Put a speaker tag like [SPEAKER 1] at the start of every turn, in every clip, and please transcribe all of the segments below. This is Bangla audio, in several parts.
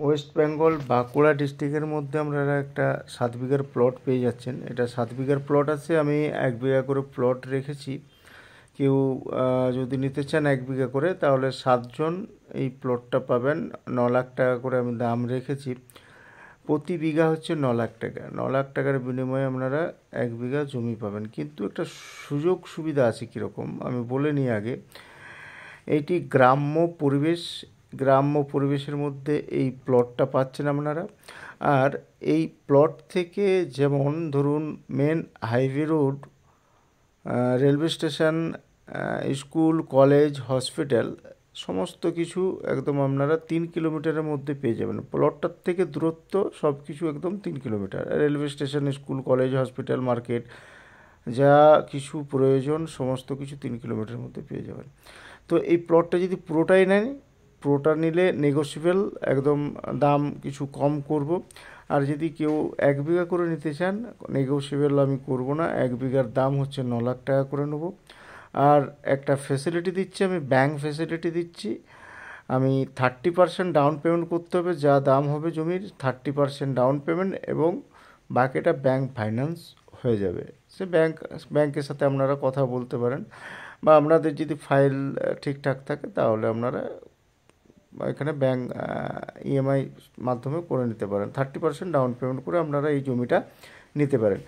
[SPEAKER 1] ওয়েস্ট বেঙ্গল বাঁকুড়া ডিস্ট্রিক্টের মধ্যে আপনারা একটা 7 বিঘার প্লট পেয়ে যাচ্ছেন। এটা 7 বিঘার প্লট আছে, আমি 1 বিঘা করে প্লট রেখেছি। কেউ যদি নিতে চান 1 বিঘা করে, তাহলে 7 জন এই প্লটটা পাবেন। 9 লাখ টাকা করে আমি দাম রেখেছি। প্রতি বিঘা হচ্ছে 9 লাখ টাকা। 9 লাখ টাকার বিনিময়ে আপনারা 1 বিঘা জমি পাবেন। কিন্তু একটা সুযোগ সুবিধা আছে, কীরকম আমি বলে নিই আগে। এইটি গ্রাম্য পরিবেশের মধ্যে এই প্লটটা পাচ্ছেন আপনারা। আর এই প্লট থেকে, যেমন ধরুন main highway road, railway station, school, college, hospital, সমস্ত কিছু একদম আপনারা 3 কিলোমিটারের মধ্যে পেয়ে যাবেন। প্লটটার থেকে দূরত্ব সব কিছু একদম 3 kilometre. Railway station, school, college, hospital, market, যা কিছু প্রয়োজন সমস্ত কিছু 3 কিলোমিটারের মধ্যে পেয়ে যাবেন। তো এই প্লটটা যদি পুরোটাই নেন, পুরোটা নিলে নেগোসিয়েবল, একদম দাম কিছু কম করব। আর যদি কেউ 1 বিঘা করে নিতে চান, নেগোসিয়েবল আমি করব না। 1 বিঘার দাম হচ্ছে 9 লাখ টাকা করে নেব। আর একটা ফেসিলিটি দিচ্ছি, আমি ব্যাংক ফেসিলিটি দিচ্ছি। আমি 30% ডাউন পেমেন্ট করতে হবে, যা দাম হবে জমির 30% ডাউন পেমেন্ট, এবং বাকিটা ব্যাংক ফাইন্যান্স হয়ে যাবে। সে ব্যাংকের সাথে আপনারা কথা বলতে পারেন, বা আপনাদের যদি ফাইল ঠিকঠাক থাকে তাহলে আপনারা এখানে ব্যাংক ইএমআই মাধ্যমে করে নিতে পারেন। 30% ডাউন পেমেন্ট করে আপনারা এই জমিটা নিতে পারেন।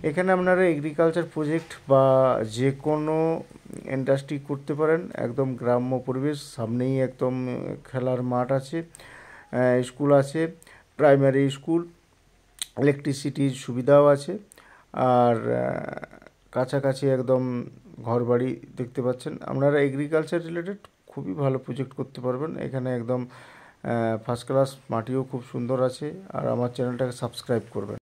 [SPEAKER 1] এখানে আপনারা এগ্রিকালচার প্রজেক্ট বা যে কোনো ইন্ডাস্ট্রি করতে পারেন। একদম গ্রাম্য পরিবেশ, সামনেই একদম খেলার মাঠ আছে, স্কুল আছে, প্রাইমারি স্কুল, ইলেকট্রিসিটির সুবিধাও আছে। আর কাছাকাছি একদম ঘরবাড়ি দেখতে পাচ্ছেন। আপনারা এগ্রিকালচার রিলেটেড খুবই ভালো প্রজেক্ট করতে পারবেন। এখানে একদম ফার্স্ট ক্লাস মাটিও খুব সুন্দর আছে। আর আমার চ্যানেলটাকে সাবস্ক্রাইব করবেন।